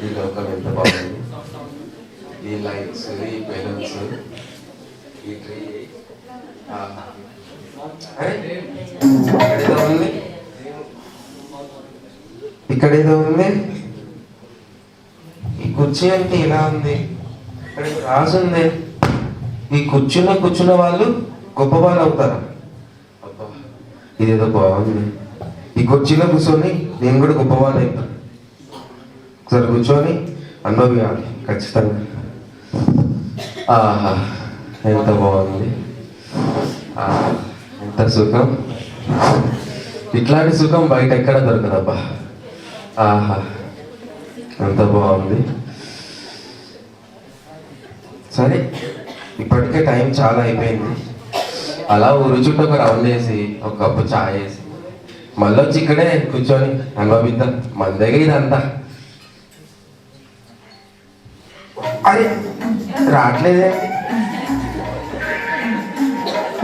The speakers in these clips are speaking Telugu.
ఈ లోకం ఎంత బాగుంది. ఈ లైట్స్, ఈ బెలూన్స్, ఈ ట్రీ. ఇక్కడేదో ఉంది, ఇక్కడేదో ఉంది. ఈ కుర్చీ అంటే ఇలా ఉంది, ఇక్కడ రాసుంది. ఈ కూర్చున్న వాళ్ళు గొప్ప వాళ్ళు అవుతారు. అబ్బా ఇదేదో బాగుంది. ఈ కుర్చీలో కూర్చొని నేను కూడా గొప్పవాళ్ళు అవుతాను. ఒకసారి కూర్చొని అనుభవించాలి ఖచ్చితంగా. ఆహా ఎంత బాగుంది, ఎంత సుఖం. ఇట్లాంటి సుఖం బయట ఎక్కడ దొరకదబ్బా. ఆహా ఎంత బాగుంది. సరే ఇప్పటికే టైం చాలా అయిపోయింది. అలా ఊరు చుట్టూ ఒక రౌండ్ వేసి ఒక కప్పు చాయ్ వేసి మళ్ళీ వచ్చి ఇక్కడే కూర్చొని అనుభవిద్దాం. మన దగ్గర ఇదంతా అరే రావట్లేదే,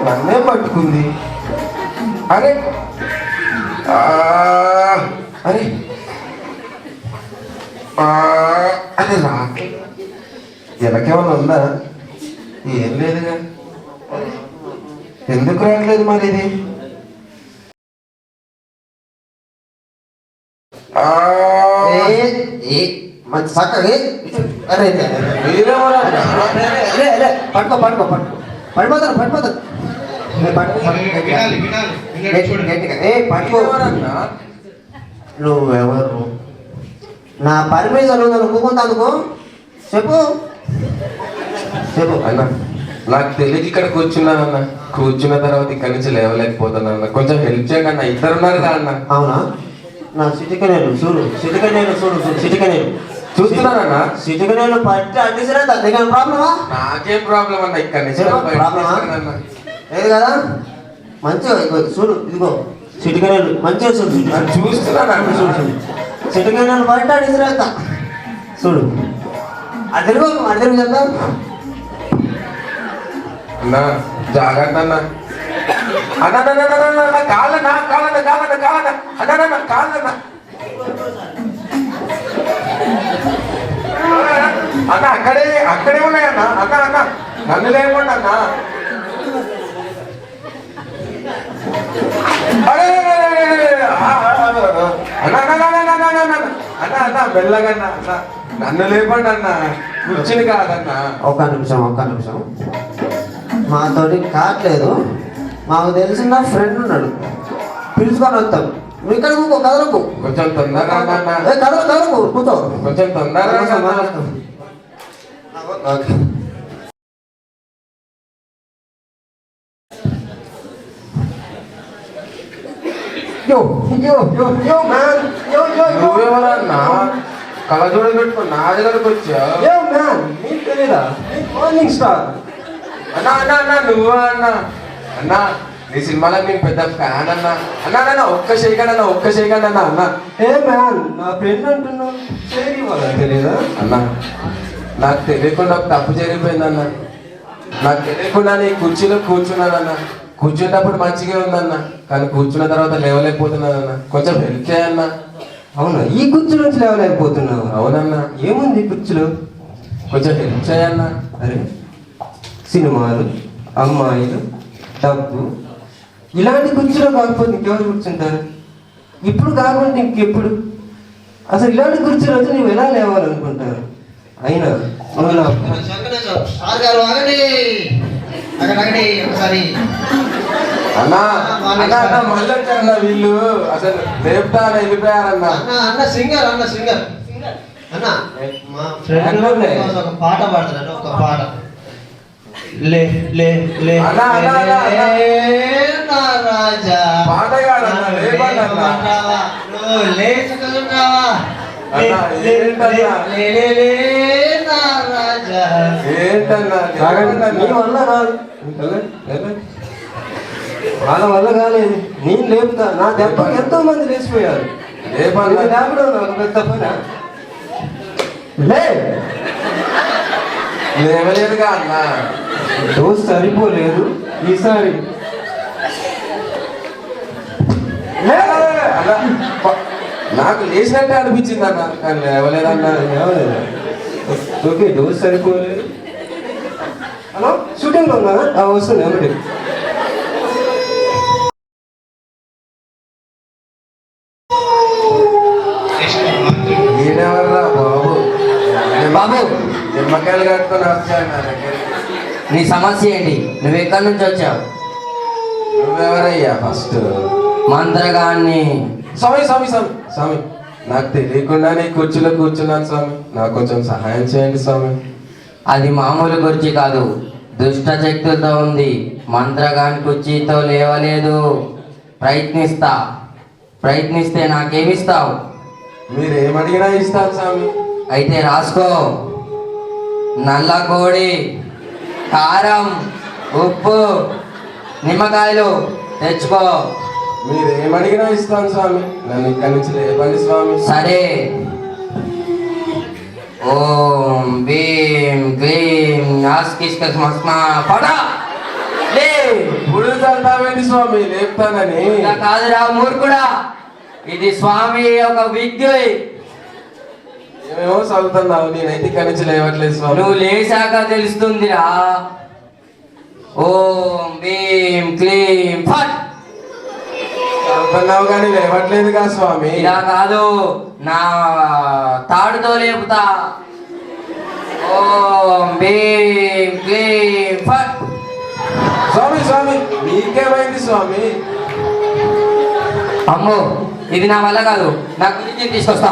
నన్నే పట్టుకుంది. అరే అరే అరే రావట్లేదు. వెనకేమన్నా ఉందా? ఏం లేదుగా. ఎందుకు రావట్లేదు మరి ఇది? పట్టుకో పట్టుకో పట్టుకో పడిపోతాను పడిపోతాను. నువ్వెవరు? నా పర్మిషన్ ఉందని ఒప్పుకుంటానుకో. చెప్పు చెప్పు అన్న. నాకు తెలియక ఇక్కడ కూర్చున్నానన్న. కూర్చున్న తర్వాత ఇక్కడి నుంచి లేవలేకపోతున్నాను. కొంచెం హెల్ప్ చేయండి అన్న. ఇద్దరు ఉన్నారు కదా అన్న. అవునా? నా సిటికనేలు చూడు, సిటికనేలు చూడు చూడు, సిటికనేలు చూస్తున్నానన్నా. సిటికనేలు పట్టి అడ్డిసిరా. దగ్గర ప్రాబ్లమా? నాకేం ప్రాబ్లం అన్న. ఇక్కడ నుంచి లేదు కదా. మంచిగా చూడు, ఇదిగో సిటికనేలు మంచిగా చూడు. చూస్తున్నాను చూడు చూడు, సిటికనేలు పట్టి అడ్డిసిరా చూడు. అద్దెలు అద్దెలు చెప్తా అన్నా. జాగ్రత్త అన్న. అన్న కాలన్నా కాలన్నా కాలన్నా కాలన్నా అన్న కాలన్నా అన్న. అక్కడే ఉన్నాయన్న. అన్న నన్ను లేకుండా అన్న. అరే అన్న మెల్లగన్నా అన్న. నన్ను లేపండి అన్న. కూర్చుని కాదన్న. ఒక్క నిమిషం. మాతోటి కావట్లేదు. మాకు తెలిసిన ఫ్రెండ్ ఉన్నాడు, పిలుచుకొని వస్తాం. నువ్వు ఇక్కడ కూకో, కదలకు. కొంచెం తొందరగా కదలకు కూర్చో. కొంచెం తొందరగా. నువ్వెవరన్నా? కళ్ళజోడు పెట్టుకుని నా దగ్గరకు వచ్చా. నీకు తెలీదా? మార్నింగ్ స్టార్ అన్నా అన్నా అన్నా నువ్వు అన్నా. అన్నా నీ సినిమాలకు నేను పెద్ద ఫ్యాన్ అన్నా. అన్నా ఒక్క చేయకండి అన్నా. అన్నా ఏ మ్యాన్, నా ఫ్రెండ్ అంటున్నావు, తెలీదా? అన్నా నాకు తెలియకుండా ఒక తప్పు జరిగిపోయిందన్నా. నాకు తెలియకుండా నీ కుర్చీలో కూర్చున్నానన్నా. కూర్చునేటప్పుడు మంచిగా ఉందన్న, కానీ కూర్చున్న తర్వాత లేవలేకపోతున్నానన్నా. కొంచెం హెల్ప్ చేయన్నా. అవునా? ఈ కుర్చీలో నుంచి లేవలేకపోతున్నావు? అవునన్నా. ఏముంది కుర్చీలో? కొంచెం హెల్ప్ చేయన్నా. అరే సినిమాలు, అమ్మాయిలు, డబ్బు, ఇలాంటి కుర్చీలో కాకపోతే ఇంకెవరు కూర్చుంటారు? ఇప్పుడు కాకుండా ఇంకెప్పుడు? అసలు ఇలాంటి కుర్చీలో వచ్చి నువ్వు ఎలా లేవాలనుకుంటారు? అయినా అన్నా మళ్ళీ వచ్చారన్నా వీళ్ళు. అసలు లేపుతా వెళ్ళిపోయారన్నా. అన్న సింగర్ అన్న మా ఫ్రెండ్ ఒక పాట పాడుతున్నాను. ఒక పాట. లే లే లే రాజా పాట కాదన్నా, లేపండన్నా. లేచుకున్నావా? వాళ్ళ వల్ల కాలేదు, నేను లేపుతా. నా దెబ్బకి ఎంతో మంది లేచిపోయారు. లేపడం నాకు పెద్ద పని. లేవలేదుగా అన్నా. డోస్ సరిపోలేదు ఈసారి. నాకు లేచినట్టే అనిపించింది అన్న, కానీ లేవలేదన్నా. ఓకే, డోస్ సరిపోలేదు. హలో, షూటింగ్లో ఉన్నా? వస్తుంది ఏమిటి? ఈయనెవర్రా బాబు? బాబు, నిమ్మకాయలు కట్టుకొని వచ్చాను నా దగ్గరికి. నీ సమస్య ఏంటి? నువ్వు ఎక్కడి నుంచి వచ్చావు? నువ్వెవరయ్యా ఫస్ట్? మంత్రగాన్ని. స్వామి స్వామి స్వామి స్వామి, నాకు తెలియకుండానే ఈ కుర్చీలో కూర్చున్నాను స్వామి, నాకు కొంచెం సహాయం చేయండి స్వామి. అది మామూలు కుర్చీ కాదు, దుష్ట శక్తులతో ఉంది. మంత్రగాని కుర్చీతో లేవలేదు. ప్రయత్నిస్తే నాకేమిస్తావు? మీరు ఏమడిగినా ఇస్తాను స్వామి. అయితే రాసుకో. నల్ల కోడి, కారం, ఉప్పు, నిమ్మకాయలు తెచ్చుకో. మీరు ఏమడిగినా ఇస్తాను స్వామి, నన్ను ఇక్కడి నుంచి లేపండి స్వామి. సరే. ఓం భీం క్లీం నాస్కిస్కస్మస్మా పడా లే. ఇప్పుడు చల్తావేంటి స్వామి లేపుతానని? ఇలా కాదురా మూర్ఖుడా, ఇది స్వామి ఒక విద్య. ఏమేమో చదువుతున్నావు, నేనైతే ఇక్కడి నుంచి లేవట్లేదు స్వామి. నువ్వు లేచాక తెలుస్తుందిరా. ఓం భీం క్లీం ఫట్. చదువుతున్నావు కానీ లేవట్లేదుగా స్వామి. ఇలా కాదు, నా తాడుతో లేపుతా. ఓం భీం క్లీం ఫట్. స్వామి స్వామి మీకేమైంది స్వామి? అమ్మో, ఇది నా వల్ల కాదు, నా గురించి తీసుకొస్తా.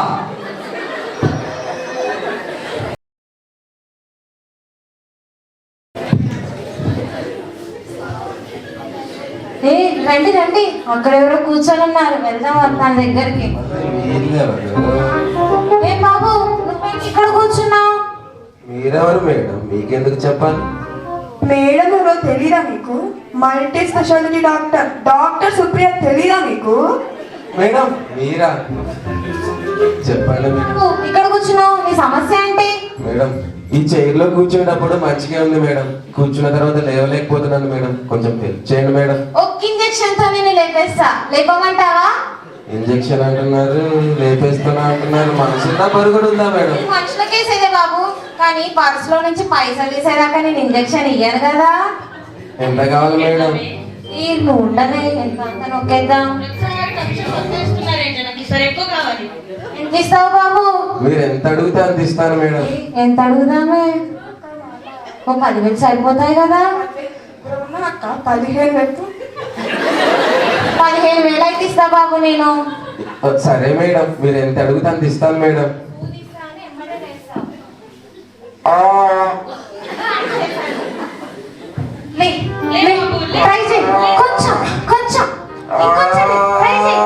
ఏ రండి రండి, అక్కడ ఎవరో కూర్చొని ఉన్నారు, వెళ్దాం తన దగ్గరికి. ఏ బాబు, నువ్వేంటి ఇక్కడ కూర్చున్నావు? మీరెవరు మేడం? మీకెందుకు చెప్పాలి? మేడం ఎవరో తెలీదా మీకు? మల్టీ స్పెషాలిటీ డాక్టర్ సుప్రియ తెలీదా మీకు? మేడం మీరా? చెప్పండి మేడం. బాబు, ఇక్కడ కూర్చున్నావు, నీ సమస్య ఏంటి? మేడం ఈ చైర్లో కూర్చునేటప్పుడు మంచిగా ఉంది మేడం, కూర్చున్న తర్వాత లేవలేకపోతున్నాను మేడం, కొంచెం హెల్ప్ చేయండి మేడం. ఒక్క ఇంజెక్షన్ తో నేను లేపేస్తా, లేపమంటావా? ఇంజెక్షన్ అంటున్నారు, లేపేస్తున్నా అంటున్నారు, మనసున్నా పరుగుడు ఉందా మేడం? ఇది మనుషులకేసేదే బాబు, కానీ పర్సులో నుంచి పైసలు తీసేదాకా నేను ఇంజెక్షన్ ఇయ్యాను కదా. ఎంత కావాలి మేడం? ఈ ఉండనే ఎంత అంత నొక్కేద్దాం. ఎంత ఇస్తావు బాబు? మీరు ఎంత అడిగితే అంత ఇస్తాను మేడం. ఎంత అడుగుదామే? ఓ 10,000 సరిపోతాయి కదా. అక్క 15 పెట్టు. 15,000 అయితే ఇస్తా బాబు నేను. సరే మేడం, మీరు ఎంత అడిగితే అంత ఇస్తాను మేడం. లే, లే, ట్రై చేయి. కొంచెం కొంచెం ఇంకొంచెం ట్రై చేయి.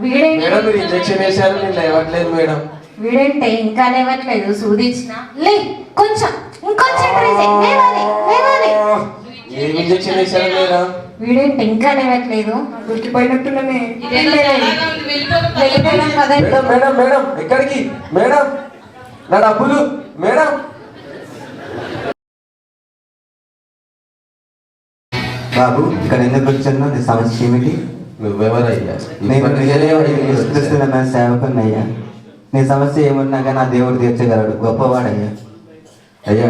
వీడేంటి? మేడం మీరు ఇంజెక్షన్ వేశారు, నేను లేవట్లేదు మేడం. వీడేంటే ఇంకా లేవట్లేదు, సూది ఇచ్చిన. లే, కొంచెం ఇంకొంచెం ట్రై చేయి. లేవాలి లేవాలి. ఏం ఇంజెక్షన్ వేశారు మేడం? వీడేంటి ఇంకా లేవట్లేదు? ఉరికిపోయినట్టున్నానే. వెళ్ళిపోయాం కదండి. మేడం మేడం మేడం ఎక్కడికి మేడం? నా డబ్బులు మేడం. బాబు, ఇక్కడ ఎందుకు వచ్చాను? నీ సమస్య ఏమిటి? నువ్వెవరయ్యా? నేను సేవకున్నయ్యా. నీ సమస్య ఏమున్నా కానీ నా దేవుడు తీర్చగలడు, గొప్పవాడయ్యా. అయ్యా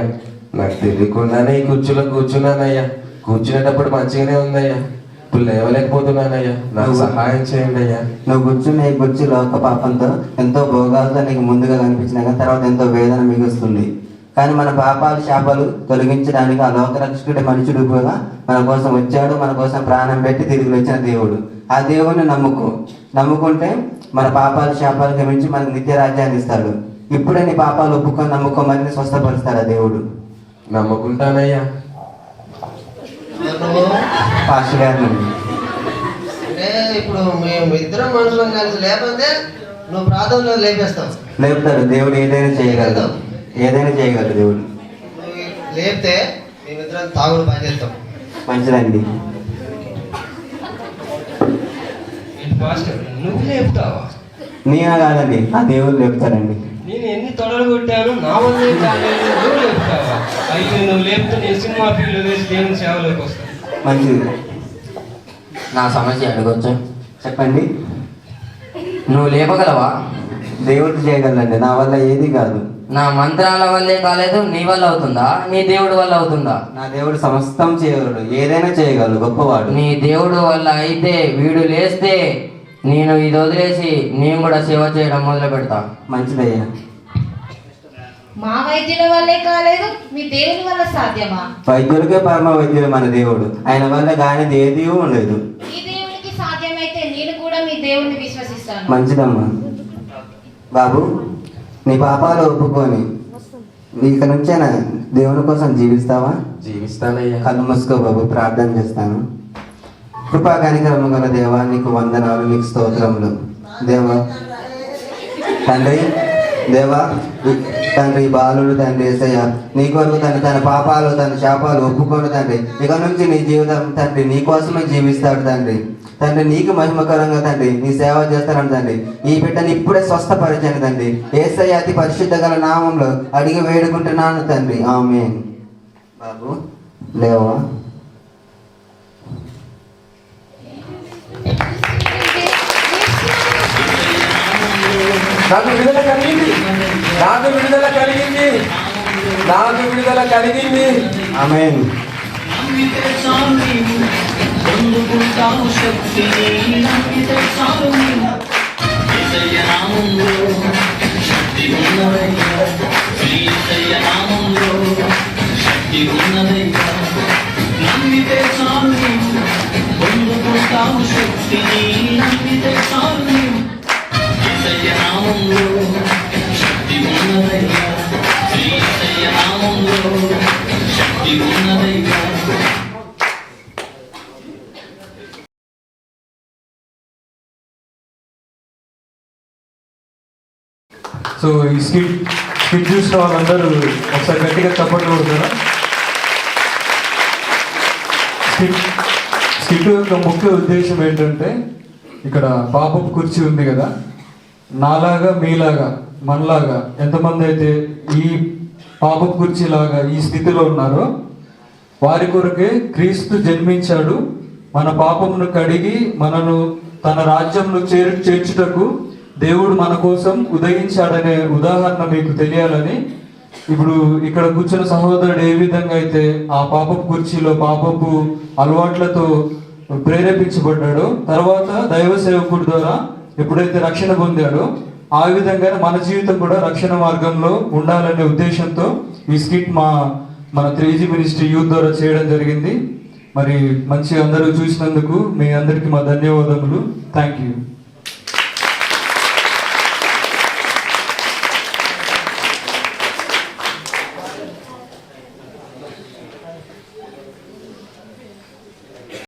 నాకు తెలియకుండానే ఈ కుర్చీలో కూర్చున్నానయ్యా, కూర్చునేటప్పుడు మంచిగానే ఉందయ్యా, ఇప్పుడు లేవలేకపోతున్నానయ్యా, నాకు సహాయం చేయండి అయ్యా. నువ్వు కూర్చున్న ఈ కుర్చీ లోక పాపంతో ఎంతో భోగాలతో నీకు ముందుగా కనిపించిన కానీ తర్వాత ఎంతో వేదన మిగుస్తుంది. కానీ మన పాపాలు శాపాలు తొలగించడానికి ఆ లోకరక్షకుడి మనుషుడు కూడా మన కోసం వచ్చాడు, మన కోసం ప్రాణం పెట్టి తిరిగి వచ్చిన దేవుడు. ఆ దేవుడిని నమ్ముకుంటే మన పాపాలు శాపాలు క్షమించి మనకు నిత్య రాజ్యాన్ని ఇస్తాడు. ఇప్పుడే నీ పాపాలు ఒప్పుకొని నమ్ముకోమని స్వస్థపరుస్తాడు ఆ దేవుడు. నమ్ముకుంటానయ్యా. పాస్టర్ గారి నుండి. అంటే ఇప్పుడు మేము ఇద్దరం మనుషులం కలిసి లేకపోతే నువ్వు ప్రార్థనలో లేపేస్తావు. లేపుతాడు దేవుడు, ఏదైనా చేయగలడు, ఏదైనా చేయగలడు దేవుడు. నువ్వు లేపితే మేమిద్దరం తాగుడు పని చేస్తాం. మంచిదండి. నువ్వు లేపుతావా? నేనా కాదండి, ఆ దేవుడు లేపుతాడండి. నేను ఎన్ని తొడలు కొట్టాను, నా వల్ల ఏం కాలేదు, నువ్వు లేపుతావా? అయితే నువ్వు లేపితే నేను సినిమా ఫీల్డ్ వేసి దేవుని సేవలోకి వస్తాను. మంచిది. నా సమస్య అడగొచ్చు? చెప్పండి. నువ్వు లేపగలవా? దేవుడు చేయగలండి, నా వల్ల ఏది కాదు. నా మంత్రాల వల్లే కాలేదు, నీ వల్ల అవుతుందా? నీ దేవుడి వల్ల అవుతుందా? నా దేవుడు సమస్తం చేయగలడు, ఏదైనా చేయగలడు, గొప్పవాడు. నీ దేవుడు వల్ల అయితే వీడు లేస్తే నేను ఇది వదిలేసి నేను కూడా సేవ చేయడం మొదలు పెడతా. మంచిదయ్యా. మా వైద్యుల వల్లే కాలేదు, మీ దేవుని వల్ల సాధ్యమా? వైద్యులకే పరమ వైద్యుడు మన దేవుడు, ఆయన వల్ల కానిది ఏదీ ఉండదు. ఈ దేవునికి సాధ్యమైతే నేను కూడా మీ దేవుని విశ్వసిస్తాను. మంచిదమ్మా. బాబు, నీ పాపాలు ఒప్పుకొని ఇక నుంచేనా దేవుని కోసం జీవిస్తావా? జీవిస్తానయ్యా. కళ్ళు మూసుకో బాబు, ప్రార్థన చేస్తాను. కృపా కనికరము గల దేవా, నీకు వందనాలు, నీకు స్తోత్రములు. దేవా తండ్రి, దేవా తండ్రి, బాలుడు తండ్రి యేసయ్య నీ కొరకు తన పాపాలు తన శాపాలు ఒప్పుకోడు తండ్రి. ఇక నుంచి నీ జీవితం తండ్రి నీ కోసమే జీవిస్తాడు తండ్రి. తండ్రి నీకు మహిమకరంగా తండ్రి నీ సేవ చేస్తాను తండ్రి. ఈ బిడ్డని ఇప్పుడే స్వస్థపరిచాను తండ్రి. యేసయ్య అతి పరిశుద్ధ గల నామంలో అడిగి వేడుకుంటున్నాను తండ్రి, ఆమేన్. బాబు లేవా? నాకు విడుదల కలిగింది, నాకు విడుదల కలిగింది, నాకు విడుదల కలిగింది. ఆమేన్. సో ఈ స్కిట్ చూసిన వాళ్ళందరూ ఒకసారి గట్టిగా చప్పట్లు కొడతారా? స్కిట్ యొక్క ముఖ్య ఉద్దేశం ఏంటంటే, ఇక్కడ పాపపు కుర్చీ ఉంది కదా, నాలాగా మీలాగా మనలాగా ఎంతమంది అయితే ఈ పాపపు కుర్చీ లాగా ఈ స్థితిలో ఉన్నారో వారి కొరకే క్రీస్తు జన్మించాడు. మన పాపమును కడిగి మనను తన రాజ్యంలో చేర్చుటకు దేవుడు మన కోసం ఉదయించాడనే ఉదాహరణ మీకు తెలియాలని ఇప్పుడు ఇక్కడ కూర్చున్న సహోదరుడు ఏ విధంగా అయితే ఆ పాపపు కుర్చీలో పాపపు అలవాట్లతో ప్రేరేపించబడ్డాడో, తర్వాత దైవ సేవకుడి ద్వారా ఎప్పుడైతే రక్షణ పొందాడో ఆ విధంగా మన జీవితం కూడా రక్షణ మార్గంలో ఉండాలనే ఉద్దేశంతో ఈ స్కిట్ మన 3G మినిస్ట్రీ యూత్ ద్వారా చేయడం జరిగింది. మరి మంచి అందరూ చూసినందుకు మీ అందరికీ మా ధన్యవాదములు. Thank you.